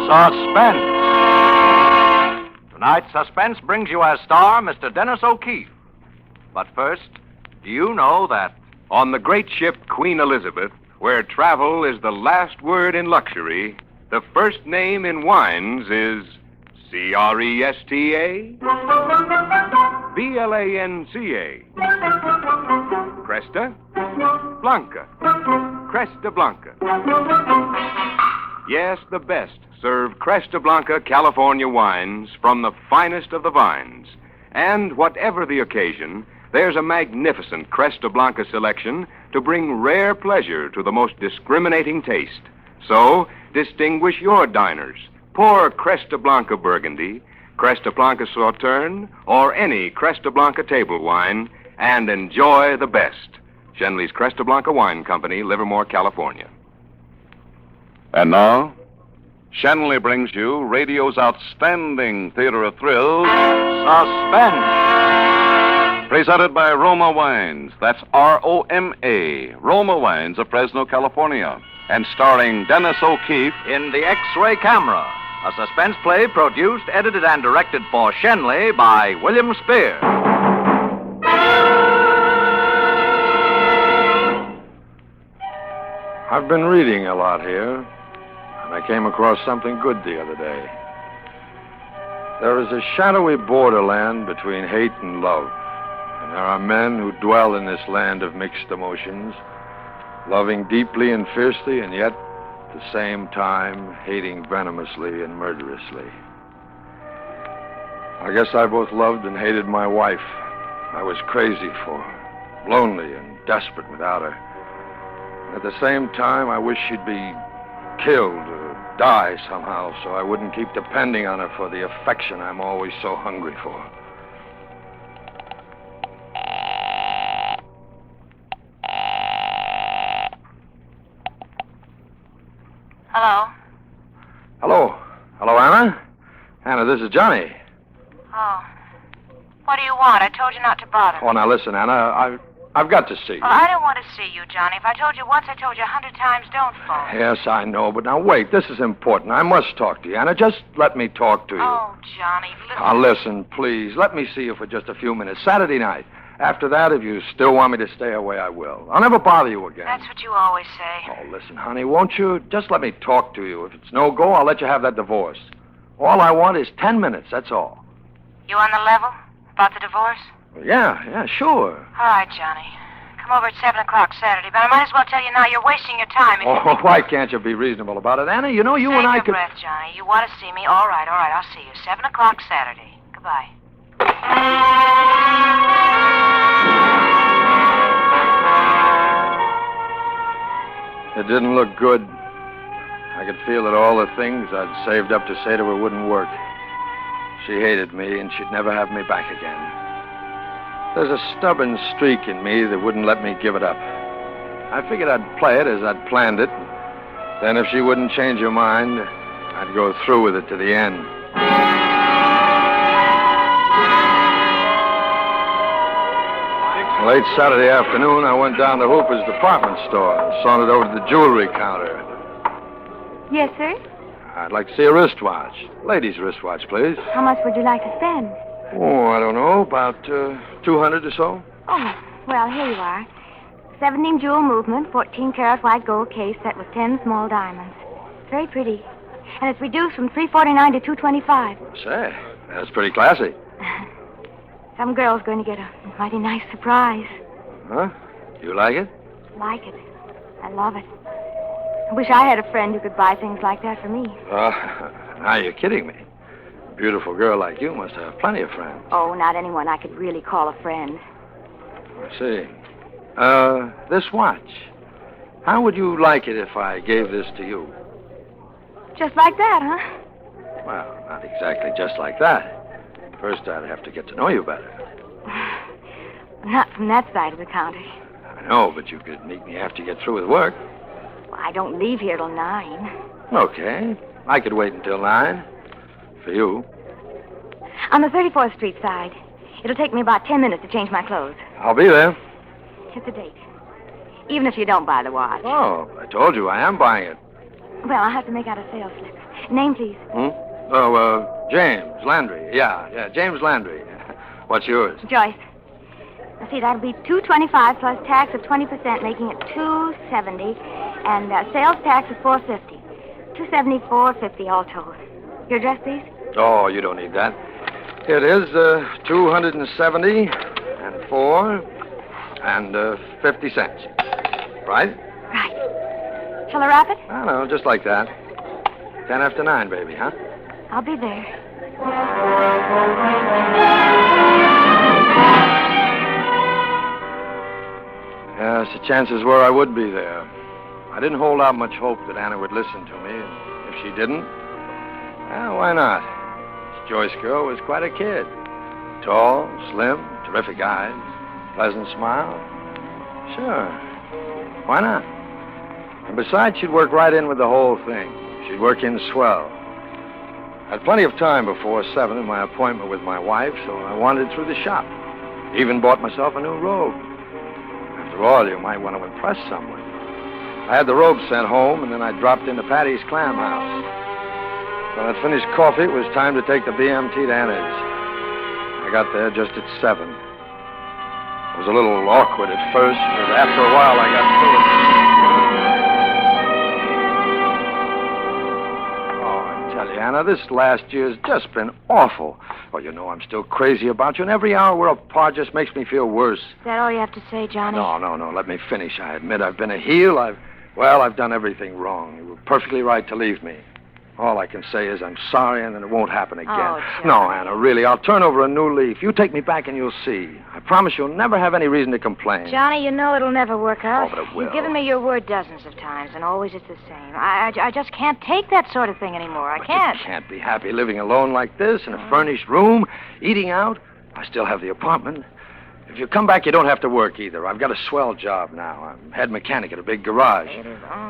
Suspense. Tonight's Suspense brings you as star Mr. Dennis O'Keefe. But first, do you know that on the great ship Queen Elizabeth, where travel is the last word in luxury, the first name in wines is Cresta Blanca. Cresta Blanca. Cresta Blanca. Yes, the best serve Cresta Blanca California wines from the finest of the vines. And whatever the occasion, there's a magnificent Cresta Blanca selection to bring rare pleasure to the most discriminating taste. So, distinguish your diners. Pour Cresta Blanca Burgundy, Cresta Blanca Sauterne, or any Cresta Blanca table wine, and enjoy the best. Shenley's Cresta Blanca Wine Company, Livermore, California. And now, Shenley brings you radio's outstanding theater of thrills, Suspense. Presented by Roma Wines. That's R-O-M-A. Roma Wines of Fresno, California. And starring Dennis O'Keefe In the X-Ray Camera, a suspense play produced, edited, and directed for Shenley by William Spear. I've been reading a lot here, and I came across something good the other day. There is a shadowy borderland between hate and love, and there are men who dwell in this land of mixed emotions, loving deeply and fiercely, and yet, at the same time, hating venomously and murderously. I guess I both loved and hated my wife. I was crazy for her, lonely and desperate without her. At the same time, I wish she'd be killed or die somehow so I wouldn't keep depending on her for the affection I'm always so hungry for. Hello? Hello. Hello, Anna? Anna, this is Johnny. Oh. What do you want? I told you not to bother. Oh, now listen, Anna, I've got to see you. Well, I don't want to see you, Johnny. If I told you once, I told you 100 times, don't phone. Yes, I know, but now wait. This is important. I must talk to you, Anna. Just let me talk to you. Oh, Johnny, listen. Now, listen, please. Let me see you for just a few minutes. Saturday night. After that, if you still want me to stay away, I will. I'll never bother you again. That's what you always say. Oh, listen, honey, won't you just let me talk to you? If it's no go, I'll let you have that divorce. All I want is 10 minutes, that's all. You on the level? About the divorce? Yeah, sure. All right, Johnny. Come over at 7 o'clock Saturday, but I might as well tell you now you're wasting your time. Oh, why can't you be reasonable about it, Anna? You know, you Save and I your could... breath, Johnny. You want to see me? All right, I'll see you. 7 o'clock Saturday. Goodbye. It didn't look good. I could feel that all the things I'd saved up to say to her wouldn't work. She hated me, and she'd never have me back again. There's a stubborn streak in me that wouldn't let me give it up. I figured I'd play it as I'd planned it. Then if she wouldn't change her mind, I'd go through with it to the end. Late Saturday afternoon, I went down to Hooper's department store and sauntered over to the jewelry counter. Yes, sir? I'd like to see a wristwatch. Ladies' wristwatch, please. How much would you like to spend? Oh, I don't know, about 200 or so. Oh, well, here you are. 17 jewel movement, 14-karat white gold case set with 10 small diamonds. Very pretty. And it's reduced from $349 to $225. Say, that's pretty classy. Some girl's going to get a mighty nice surprise. Huh? You like it? Like it. I love it. I wish I had a friend who could buy things like that for me. Now you're kidding me. A beautiful girl like you must have plenty of friends. Oh, not anyone I could really call a friend. I see. This watch. How would you like it if I gave this to you? Just like that, huh? Well, not exactly just like that. First, I'd have to get to know you better. Not from that side of the counter. I know, but you could meet me after you get through with work. Well, I don't leave here till 9. Okay. I could wait until 9. For you. On the 34th Street side. It'll take me about 10 minutes to change my clothes. I'll be there. It's a date. Even if you don't buy the watch. Oh, I told you I am buying it. Well, I'll have to make out a sales slip. Name, please. Oh, James Landry. Yeah, James Landry. What's yours? Joyce. Now, see, that'll be $225 plus tax of 20%, making it $270, and sales tax of $450. $274.50 all told. Your address, please? Oh, you don't need that. It is 270 and 4 and 50 cents. Right? Right. Shall I wrap it? I don't know, just like that. 10 after 9, baby, huh? I'll be there. Yes, the chances were I would be there. I didn't hold out much hope that Anna would listen to me, and if she didn't, well, why not? This Joyce girl was quite a kid. Tall, slim, terrific eyes, pleasant smile. Sure. Why not? And besides, she'd work right in with the whole thing. She'd work in swell. I had plenty of time before 7 in my appointment with my wife, so I wandered through the shop. Even bought myself a new robe. After all, you might want to impress someone. I had the robe sent home, and then I dropped into Patty's Clam House. When I'd finished coffee, it was time to take the BMT to Anna's. I got there just at 7. It was a little awkward at first, but after a while I got through it. Oh, I tell you, Anna, this last year's just been awful. Well, you know I'm still crazy about you, and every hour we're apart just makes me feel worse. Is that all you have to say, Johnny? No. Let me finish. I admit I've been a heel. I've done everything wrong. You were perfectly right to leave me. All I can say is I'm sorry, and then it won't happen again. Oh, Johnny. No, Anna, really, I'll turn over a new leaf. You take me back and you'll see. I promise you'll never have any reason to complain. Johnny, you know it'll never work out. Oh, but it will. You've given me your word dozens of times, and always it's the same. I just can't take that sort of thing anymore. I can't. You can't be happy living alone like this in a furnished room, eating out. I still have the apartment. If you come back, you don't have to work either. I've got a swell job now. I'm head mechanic at a big garage.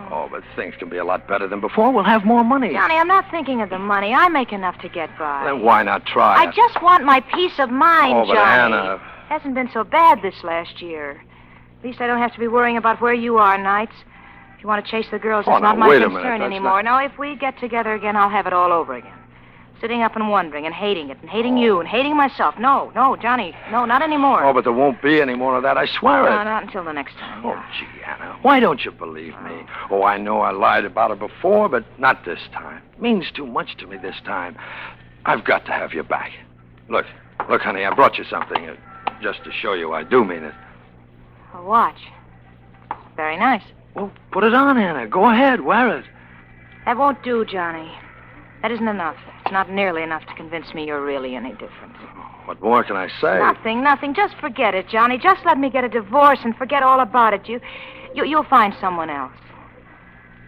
Oh, but things can be a lot better than before. We'll have more money. Johnny, I'm not thinking of the money. I make enough to get by. Then why not try? I just want my peace of mind, Oh, but Johnny. Anna... Hasn't been so bad this last year. At least I don't have to be worrying about where you are nights. If you want to chase the girls, Oh, it's not no, my wait a minute. concern That's anymore. not- No, if we get together again, I'll have it all over again. Sitting up and wondering and hating it and hating you and hating myself. No, Johnny. No, not anymore. Oh, but there won't be any more of that. I swear No, it. not until the next time. Oh, gee, Anna, why don't you believe me? Oh, I know I lied about it before, but not this time. It means too much to me this time. I've got to have you back. Look, honey, I brought you something, just to show you I do mean it. A watch. Very nice. Well, put it on, Anna. Go ahead, wear it. That won't do, Johnny. That isn't enough. It's not nearly enough to convince me you're really any different. What more can I say? Nothing. Just forget it, Johnny. Just let me get a divorce and forget all about it. You'll find someone else.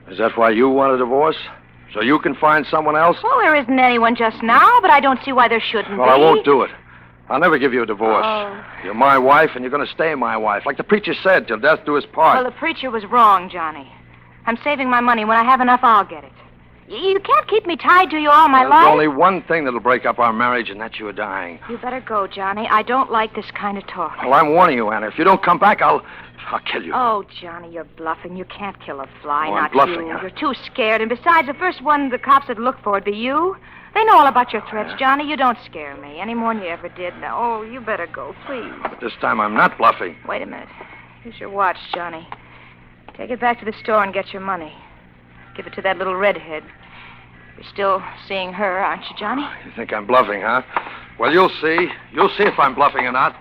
Is that why you want a divorce? So you can find someone else? Well, there isn't anyone just now, but I don't see why there shouldn't Well, be. I won't do it. I'll never give you a divorce. Oh. You're my wife, and you're going to stay my wife. Like the preacher said, till death do us part. Well, the preacher was wrong, Johnny. I'm saving my money. When I have enough, I'll get it. You can't keep me tied to you all my life. There's only one thing that'll break up our marriage, and that's you dying. You better go, Johnny. I don't like this kind of talk. Well, I'm warning you, Anna. If you don't come back, I'll kill you. Oh, Johnny, you're bluffing. You can't kill a fly, Oh, I'm not bluffing, you. huh? You're too scared. And besides, the first one the cops would look for would be you. They know all about your threats, Johnny. You don't scare me any more than you ever did. Now, oh, you better go, please. But this time I'm not bluffing. Wait a minute. Here's your watch, Johnny. Take it back to the store and get your money. Give it to that little redhead. You're still seeing her, aren't you, Johnny? You think I'm bluffing, huh? Well, you'll see. You'll see if I'm bluffing or not.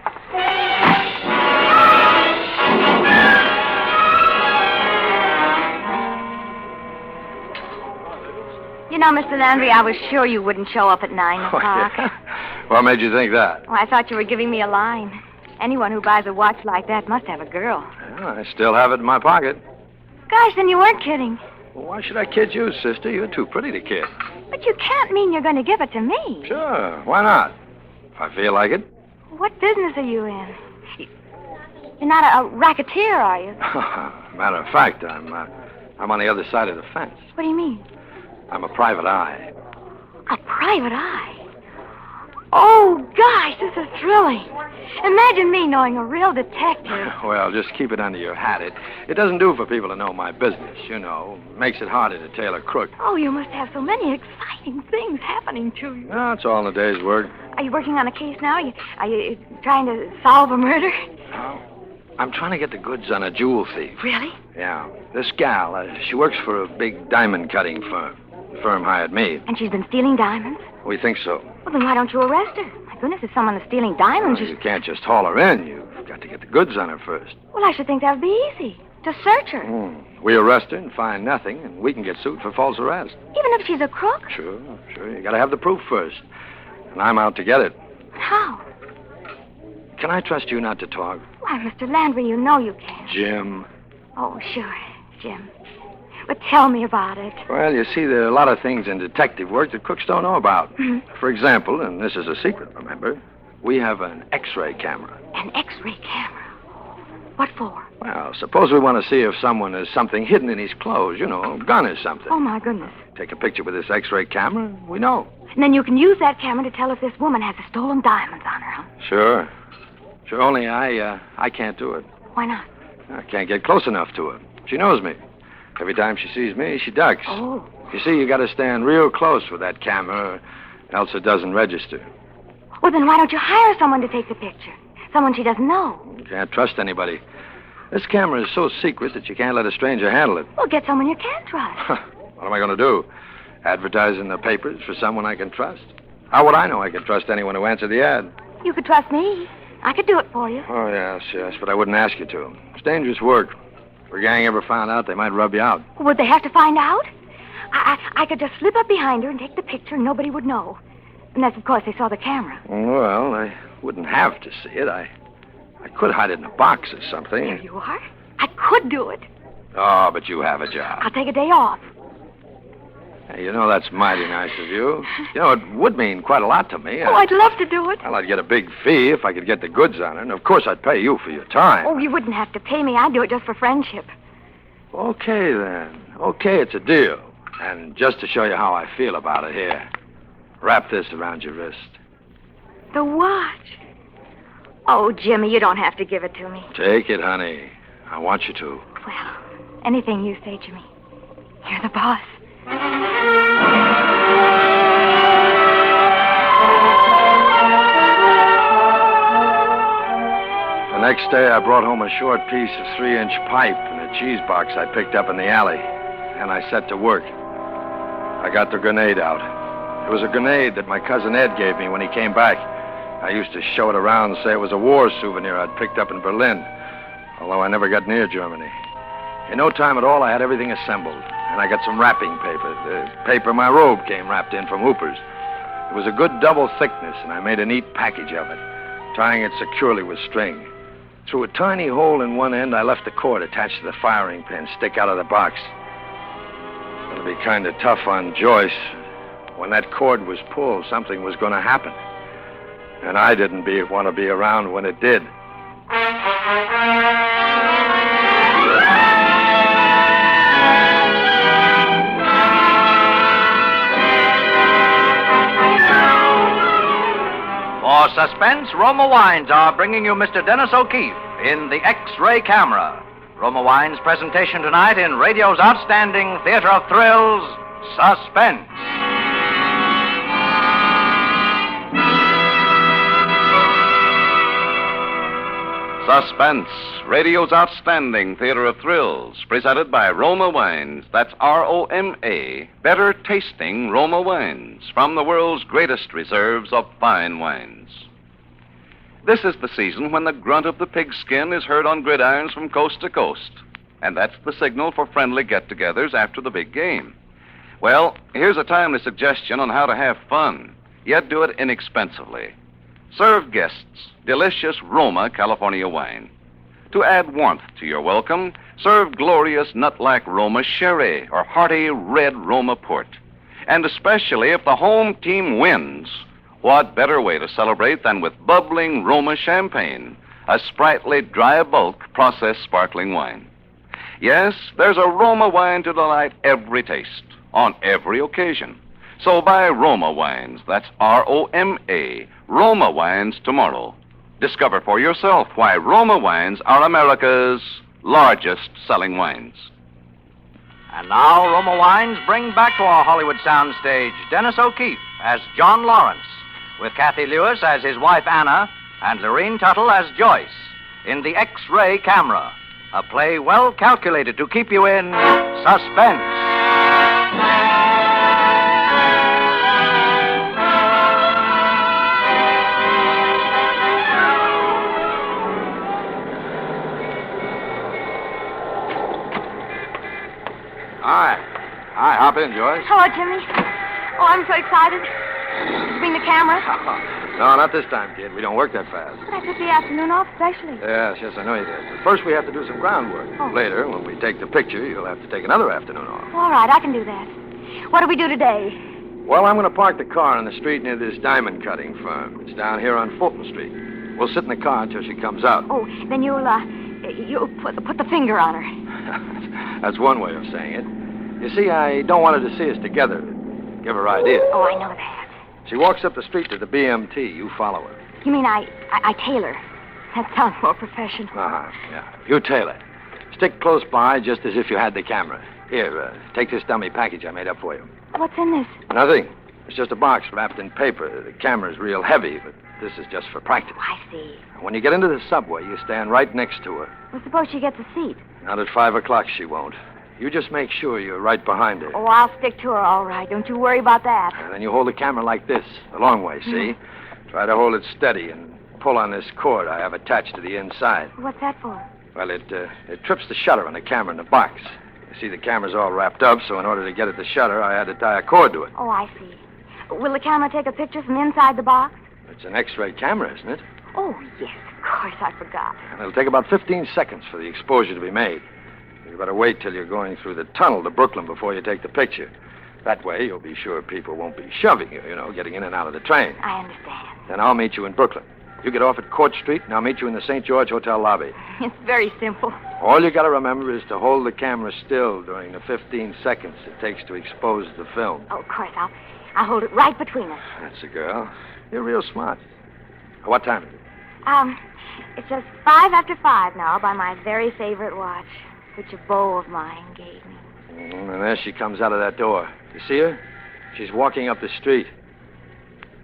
You know, Mr. Landry, I was sure you wouldn't show up at 9 Oh, o'clock. yeah. What made you think that? Oh, I thought you were giving me a line. Anyone who buys a watch like that must have a girl. Well, I still have it in my pocket. Gosh, then you weren't kidding. Well, why should I kid you, sister? You're too pretty to kid. But you can't mean you're going to give it to me. Sure, why not? If I feel like it. What business are you in? You're not a racketeer, are you? Matter of fact, I'm on the other side of the fence. What do you mean? I'm a private eye. A private eye? Oh, gosh, this is thrilling. Imagine me knowing a real detective. Well, just keep it under your hat. It doesn't do for people to know my business, you know. Makes it harder to tail a crook. Oh, you must have so many exciting things happening to you. No, it's all in the day's work. Are you working on a case now? Are you trying to solve a murder? I'm trying to get the goods on a jewel thief. Really? Yeah. This gal, she works for a big diamond cutting firm. The firm hired me. And she's been stealing diamonds? We think so. Well, then why don't you arrest her? My goodness, if someone is stealing diamonds... Well, you can't just haul her in. You've got to get the goods on her first. Well, I should think that would be easy. To search her. We arrest her and find nothing, and we can get sued for false arrest. Even if she's a crook? Sure. You got to have the proof first. And I'm out to get it. How? Can I trust you not to talk? Why, Mr. Landry, you know you can. Jim. Oh, sure, Jim. But tell me about it. Well, you see, there are a lot of things in detective work that crooks don't know about. Mhm. For example, and this is a secret, remember, we have an X-ray camera. An X-ray camera? What for? Well, suppose we want to see if someone has something hidden in his clothes, you know, a gun or something. Oh, my goodness. Take a picture with this X-ray camera, and we know. And then you can use that camera to tell if this woman has the stolen diamonds on her, huh? Sure, only I can't do it. Why not? I can't get close enough to her. She knows me. Every time she sees me, she ducks. Oh. You see, you got to stand real close with that camera, else it doesn't register. Well, then why don't you hire someone to take the picture? Someone she doesn't know. You can't trust anybody. This camera is so secret that you can't let a stranger handle it. Well, get someone you can trust. What am I going to do? Advertise in the papers for someone I can trust? How would I know I can trust anyone who answered the ad? You could trust me. I could do it for you. Oh, yes, but I wouldn't ask you to. It's dangerous work. If a gang ever found out, they might rub you out. Would they have to find out? I could just slip up behind her and take the picture and nobody would know. Unless, of course, they saw the camera. Well, I wouldn't have to see it. I could hide it in a box or something. There you are. I could do it. Oh, but you have a job. I'll take a day off. Hey, you know, that's mighty nice of you. You know, it would mean quite a lot to me. Oh, I'd love to do it. Well, I'd get a big fee if I could get the goods on it. And, of course, I'd pay you for your time. Oh, you wouldn't have to pay me. I'd do it just for friendship. Okay, then. Okay, it's a deal. And just to show you how I feel about it, here, wrap this around your wrist. The watch. Oh, Jimmy, you don't have to give it to me. Take it, honey. I want you to. Well, anything you say, Jimmy. You're the boss. The next day, I brought home a short piece of 3-inch pipe and a cheese box I picked up in the alley. And I set to work. I got the grenade out. It was a grenade that my cousin Ed gave me when he came back. I used to show it around and say it was a war souvenir I'd picked up in Berlin, although I never got near Germany. In no time at all, I had everything assembled, and I got some wrapping paper. The paper my robe came wrapped in from Hooper's. It was a good double thickness, and I made a neat package of it, tying it securely with string. Through a tiny hole in one end, I left the cord attached to the firing pin stick out of the box. It'll be kind of tough on Joyce. When that cord was pulled, something was going to happen. And I didn't want to be around when it did. For Suspense, Roma Wines are bringing you Mr. Dennis O'Keefe in the X-Ray Camera. Roma Wines' presentation tonight in radio's outstanding theater of thrills, Suspense. Suspense, radio's outstanding theater of thrills, presented by Roma Wines. That's R-O-M-A, better tasting Roma Wines, from the world's greatest reserves of fine wines. This is the season when the grunt of the pigskin is heard on gridirons from coast to coast, and that's the signal for friendly get-togethers after the big game. Well, here's a timely suggestion on how to have fun, yet do it inexpensively. Serve guests delicious Roma California wine. To add warmth to your welcome, serve glorious nut-like Roma sherry or hearty red Roma port. And especially if the home team wins, what better way to celebrate than with bubbling Roma champagne, a sprightly dry bulk processed sparkling wine. Yes, there's a Roma wine to delight every taste, on every occasion. So buy Roma wines. That's Roma. Roma wines tomorrow. Discover for yourself why Roma wines are America's largest selling wines. And now, Roma Wines bring back to our Hollywood soundstage Dennis O'Keefe as John Lawrence, with Kathy Lewis as his wife Anna and Lorene Tuttle as Joyce, in The X-Ray Camera, a play well calculated to keep you in suspense. Hi, hop in, Joyce. Hello, Jimmy. Oh, I'm so excited. Bring the camera. No, not this time, kid. We don't work that fast. But I took the afternoon off specially. Yes, I know you did. But first we have to do some groundwork. Oh. Later, when we take the picture, you'll have to take another afternoon off. All right, I can do that. What do we do today? Well, I'm going to park the car on the street near this diamond cutting firm. It's down here on Fulton Street. We'll sit in the car until she comes out. Oh, then you'll put the finger on her. That's one way of saying it. You see, I don't want her to see us together. Give her ideas. Oh, I know that. She walks up the street to the BMT. You follow her. You mean I tailor? That sounds more professional. Yeah. You tailor. Stick close by just as if you had the camera. Here, take this dummy package I made up for you. What's in this? Nothing. It's just a box wrapped in paper. The camera's real heavy, but this is just for practice. I see. When you get into the subway, you stand right next to her. Well, suppose she gets a seat. Not at 5 o'clock, she won't. You just make sure you're right behind her. Oh, I'll stick to her, all right. Don't you worry about that. And then you hold the camera like this, the long way, see? Try to hold it steady and pull on this cord I have attached to the inside. What's that for? Well, it trips the shutter on the camera in the box. You see, the camera's all wrapped up, so in order to get at the shutter, I had to tie a cord to it. Oh, I see. Will the camera take a picture from inside the box? It's an X-ray camera, isn't it? Oh, yes, of course, I forgot. And it'll take about 15 seconds for the exposure to be made. You better wait till you're going through the tunnel to Brooklyn before you take the picture. That way, you'll be sure people won't be shoving you, getting in and out of the train. I understand. Then I'll meet you in Brooklyn. You get off at Court Street, and I'll meet you in the St. George Hotel lobby. It's very simple. All you got to remember is to hold the camera still during the 15 seconds it takes to expose the film. Oh, of course, I'll hold it right between us. That's a girl. You're real smart. What time is it? It's just 5 after 5 now by my very favorite watch, which a beau of mine gave me. And there she comes out of that door. You see her? She's walking up the street.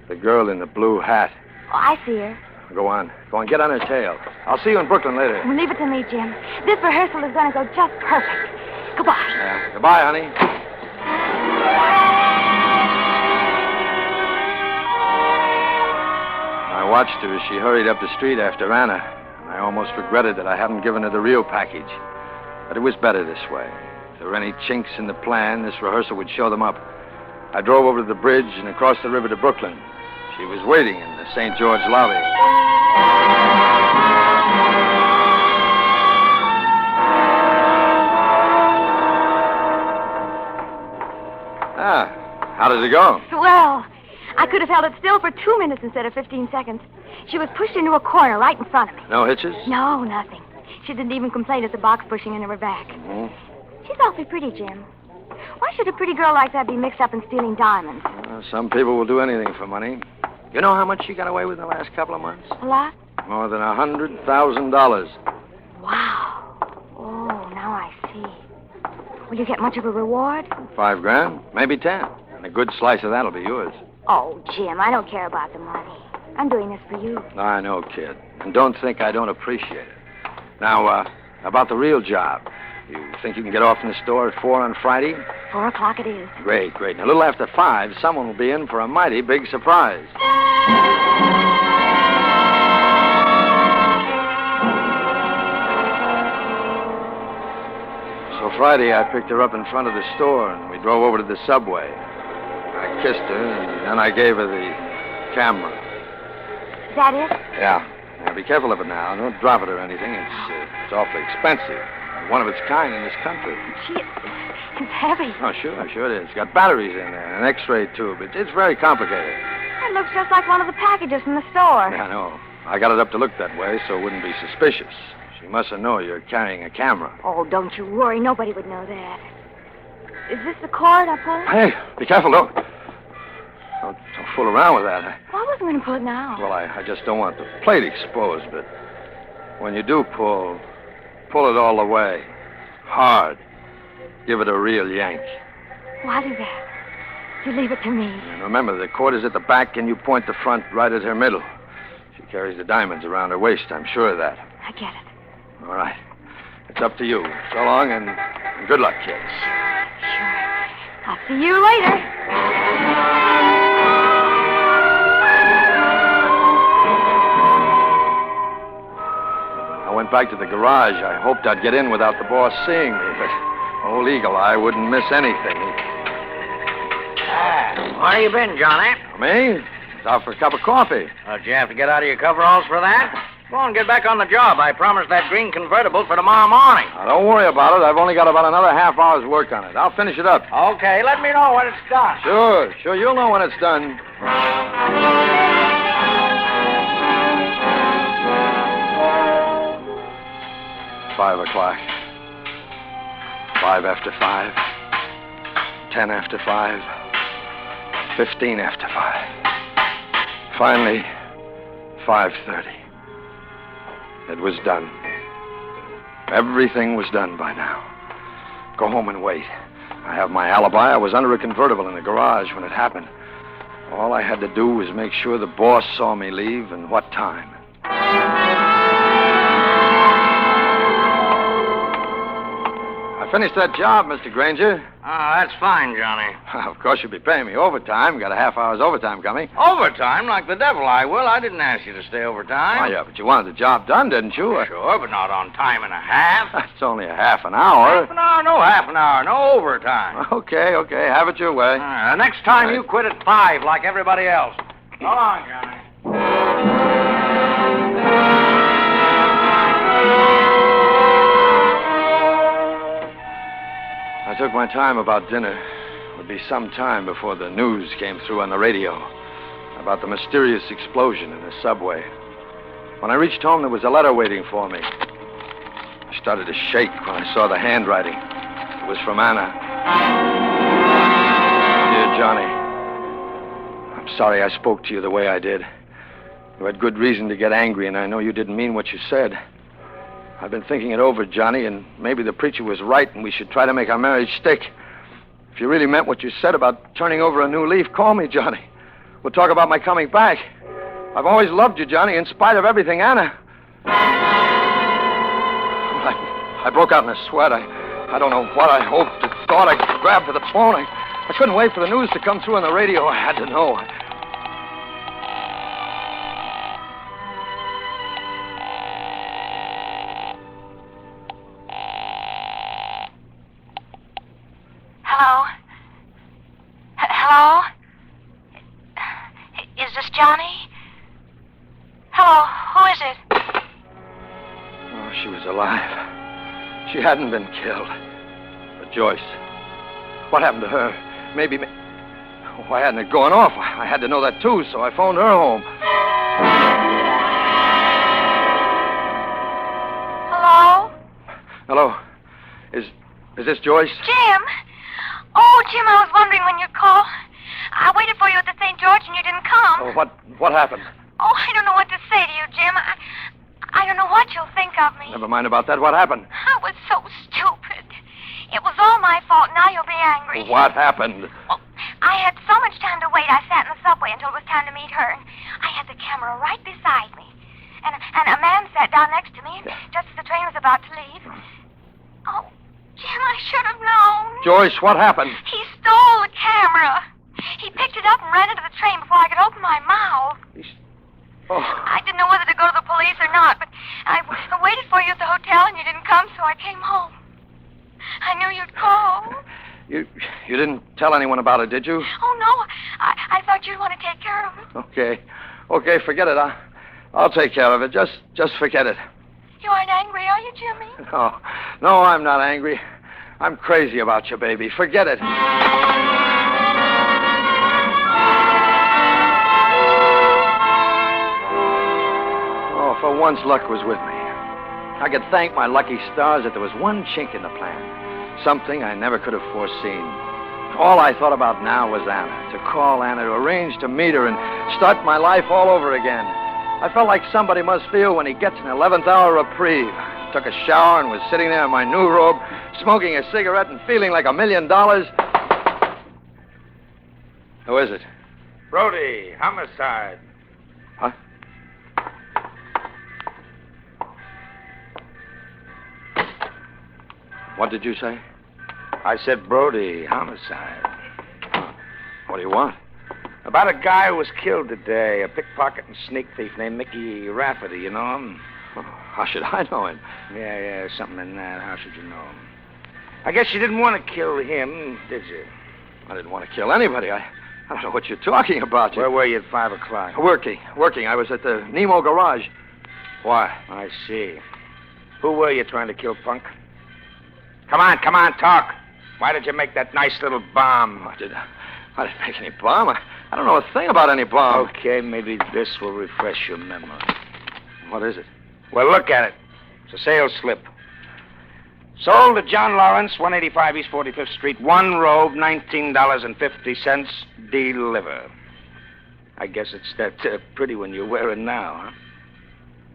The girl in the blue hat. Oh, I see her. Go on, get on her tail. I'll see you in Brooklyn later. Well, leave it to me, Jim. This rehearsal is going to go just perfect. Goodbye. Yeah, goodbye, honey. I watched her as she hurried up the street after Anna. I almost regretted that I hadn't given her the real package. But it was better this way. If there were any chinks in the plan, this rehearsal would show them up. I drove over to the bridge and across the river to Brooklyn. She was waiting in the St. George lobby. How did it go? Swell. I could have held it still for 2 minutes instead of 15 seconds. She was pushed into a corner right in front of me. No hitches? No, nothing. She didn't even complain at the box pushing into her back. Mm-hmm. She's awfully pretty, Jim. Why should a pretty girl like that be mixed up in stealing diamonds? Some people will do anything for money. You know how much she got away with in the last couple of months? A lot? More than $100,000. Wow. Oh, now I see. Will you get much of a reward? $5,000, maybe 10. And a good slice of that'll be yours. Oh, Jim, I don't care about the money. I'm doing this for you. I know, kid. And don't think I don't appreciate it. Now, about the real job. You think you can get off in the store at 4 on Friday? 4 o'clock it is. Great. And a little after 5, someone will be in for a mighty big surprise. So Friday, I picked her up in front of the store, and we drove over to the subway. I kissed her, and then I gave her the camera. Is that it? Yeah. Now, be careful of it now. Don't drop it or anything. It's awfully expensive. One of its kind in this country. Gee, it's heavy. Oh, sure it is. It's got batteries in there, an X-ray tube. It's very complicated. It looks just like one of the packages from the store. Yeah, I know. I got it up to look that way so it wouldn't be suspicious. She mustn't know you're carrying a camera. Oh, don't you worry. Nobody would know that. Is this the cord I pulled? Hey, be careful, don't. fool around with that. Well, I wasn't going to pull it now. Well, I just don't want the plate exposed, but when you do pull it all the way. Hard. Give it a real yank. Well, I'll do that. You leave it to me. And remember, the cord is at the back, and you point the front right at her middle. She carries the diamonds around her waist, I'm sure of that. I get it. All right. It's up to you. So long, and good luck, kids. Sure. I'll see you later. I went back to the garage. I hoped I'd get in without the boss seeing me, but old Eagle Eye wouldn't miss anything. Where you been, Johnny? Me? It's out for a cup of coffee. Did you have to get out of your coveralls for that? Go on, get back on the job. I promised that green convertible for tomorrow morning. Now, don't worry about it. I've only got about another half hour's work on it. I'll finish it up. Okay, let me know when it's done. Sure. You'll know when it's done. 5 o'clock. 5 after 5. 10 after 5. 15 after 5. Finally, 5:30. It was done. Everything was done by now. Go home and wait. I have my alibi. I was under a convertible in the garage when it happened. All I had to do was make sure the boss saw me leave and what time. I finished that job, Mr. Granger. Oh, that's fine, Johnny. Of course, you'll be paying me overtime. Got a half hour's overtime coming. Overtime? Like the devil I will. I didn't ask you to stay overtime. Oh, yeah, but you wanted the job done, didn't you? Sure, but not on time and a half. It's only a half an hour. Half an hour? No half an hour. No overtime. Okay. Have it your way. Next time you quit at 5 like everybody else. So long, Johnny. I took my time about dinner. It would be some time before the news came through on the radio about the mysterious explosion in the subway. When I reached home, there was a letter waiting for me. I started to shake when I saw the handwriting. It was from Anna. Dear Johnny, I'm sorry I spoke to you the way I did. You had good reason to get angry, and I know you didn't mean what you said. I've been thinking it over, Johnny, and maybe the preacher was right, and we should try to make our marriage stick. If you really meant what you said about turning over a new leaf, call me, Johnny. We'll talk about my coming back. I've always loved you, Johnny, in spite of everything, Anna. I broke out in a sweat. I don't know what I hoped or thought. I grabbed for the phone. I couldn't wait for the news to come through on the radio. I had to know. Hello? Is this Johnny? Hello, who is it? Oh, she was alive. She hadn't been killed. But Joyce, what happened to her? Maybe... Why hadn't it gone off? I had to know that, too, so I phoned her home. Hello? Hello. Is this Joyce? Jim! Oh, Jim, I was wondering when you'd call. I waited for you at the St. George and you didn't come. Oh, what happened? Oh, I don't know what to say to you, Jim. I don't know what you'll think of me. Never mind about that. What happened? I was so stupid. It was all my fault. Now you'll be angry. What happened? Well, I had so much time to wait. I sat in the subway until it was time to meet her. And I had the camera right beside me. And a man sat down next to me just as the train was about to leave. Oh, Jim, I should have known. Joyce, what happened? He stole the camera. He picked it up and ran into the train before I could open my mouth. Oh. I didn't know whether to go to the police or not, but I waited for you at the hotel and you didn't come, so I came home. I knew you'd call. You didn't tell anyone about it, did you? Oh, no. I thought you'd want to take care of it. Okay, forget it. I'll take care of it. Just forget it. You aren't angry, are you, Jimmy? No, I'm not angry. I'm crazy about you, baby. Forget it. Oh, for once, luck was with me. I could thank my lucky stars that there was one chink in the plan. Something I never could have foreseen. All I thought about now was Anna. To call Anna, to arrange to meet her and start my life all over again. I felt like somebody must feel when he gets an 11th hour reprieve. Took a shower and was sitting there in my new robe, smoking a cigarette and feeling like $1 million. Who is it? Brody, homicide. Huh? What did you say? I said Brody, homicide. What do you want? About a guy who was killed today, a pickpocket and sneak thief named Mickey Rafferty. You know him? Oh, how should I know him? Yeah, something in that. How should you know him? I guess you didn't want to kill him, did you? I didn't want to kill anybody. I don't know what you're talking about. Where were you at 5 o'clock? Working. I was at the Nemo garage. Why? I see. Who were you trying to kill, punk? Come on, talk. Why did you make that nice little bomb? I didn't make any bomb. I don't know a thing about any bomb. Okay, maybe this will refresh your memory. What is it? Well, look at it. It's a sales slip. Sold to John Lawrence, 185 East 45th Street, one robe, $19.50. Deliver. I guess it's that pretty one you're wearing now, huh?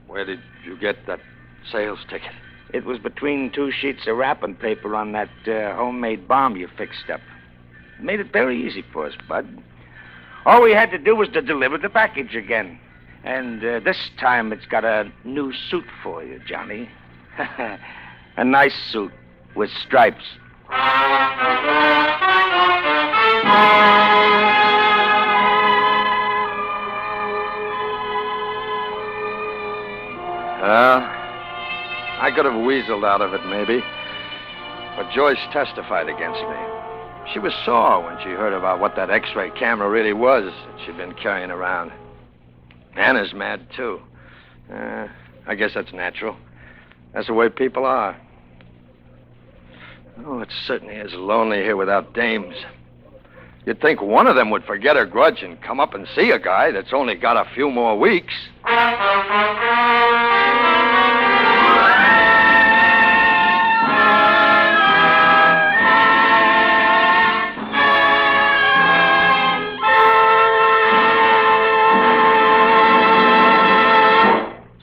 Where did you get that sales ticket? It was between 2 sheets of wrapping paper on that homemade bomb you fixed up. Made it very easy for us, Bud. All we had to do was to deliver the package again. And this time it's got a new suit for you, Johnny. A nice suit with stripes. I could have weaseled out of it, maybe. But Joyce testified against me. She was sore when she heard about what that X-ray camera really was that she'd been carrying around. Anna's mad, too. I guess that's natural. That's the way people are. Oh, it certainly is lonely here without dames. You'd think one of them would forget her grudge and come up and see a guy that's only got a few more weeks.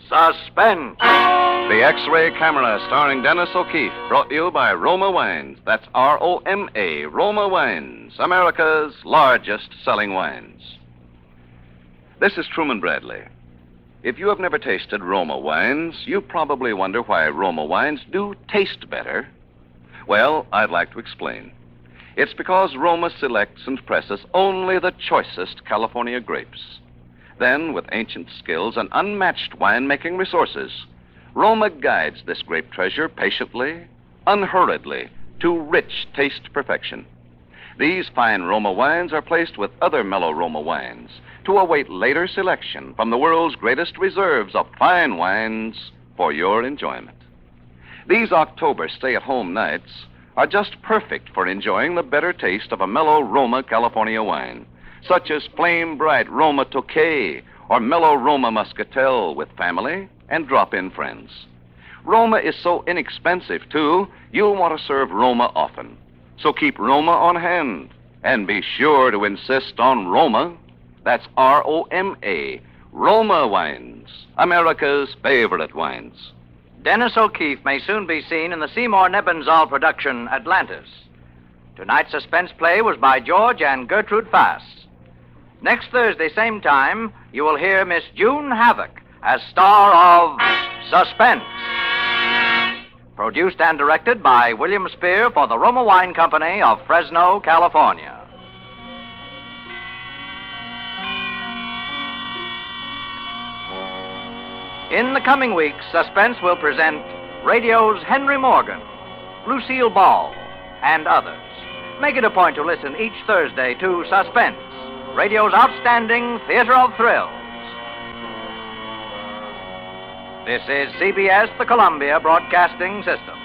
Suspense. The X-ray Camera, starring Dennis O'Keefe, brought to you by Roma Wines. That's R-O-M-A, Roma Wines, America's largest selling wines. This is Truman Bradley. If you have never tasted Roma wines, you probably wonder why Roma wines do taste better. Well, I'd like to explain. It's because Roma selects and presses only the choicest California grapes. Then, with ancient skills and unmatched winemaking resources, Roma guides this grape treasure patiently, unhurriedly, to rich taste perfection. These fine Roma wines are placed with other mellow Roma wines to await later selection from the world's greatest reserves of fine wines for your enjoyment. These October stay-at-home nights are just perfect for enjoying the better taste of a mellow Roma California wine, such as flame bright Roma Tokay or mellow Roma Muscatel with family and drop-in friends. Roma is so inexpensive, too, you'll want to serve Roma often. So keep Roma on hand and be sure to insist on Roma. That's R-O-M-A, Roma Wines, America's favorite wines. Dennis O'Keefe may soon be seen in the Seymour Nebenzahl production, Atlantis. Tonight's suspense play was by George and Gertrude Fass. Next Thursday, same time, you will hear Miss June Havoc as star of Suspense. Produced and directed by William Spear for the Roma Wine Company of Fresno, California. In the coming weeks, Suspense will present radio's Henry Morgan, Lucille Ball, and others. Make it a point to listen each Thursday to Suspense, radio's outstanding theater of thrills. This is CBS, the Columbia Broadcasting System.